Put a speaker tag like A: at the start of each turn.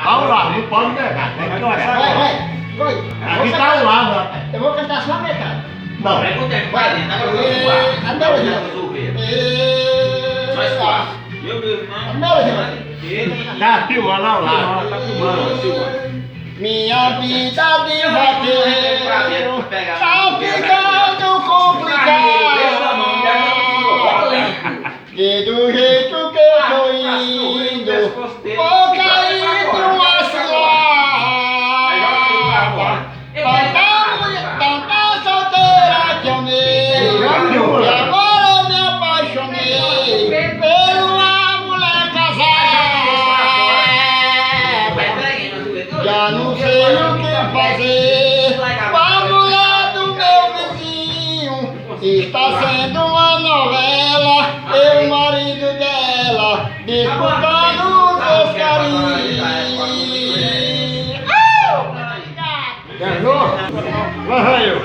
A: Vamos lá, não pode negar, tem que olhar.
B: Vai.
A: Aqui tá o lado,
B: Eu vou cantar só a metade.
A: Não.
C: Vai com tempo, vai dentro, agora eu vou
B: A melodia.
C: Nós quatro. Meu Deus,
B: A
C: não.
B: melodia.
A: Tá filmando ao lado.
C: Tá filmando.
B: Minha vida de vaqueiro tá ficando complicada. Que do jeito que eu tô indo, vou cair numa cilada. Tanta solteira que amei, e agora eu me apaixonei por uma mulher casada. Já não sei o que fazer com a mulher do meu vizinho. Está sendo uma novela, eu, o marido dela, disputando os seus carinhos.
A: Ganhou? Vai, eu.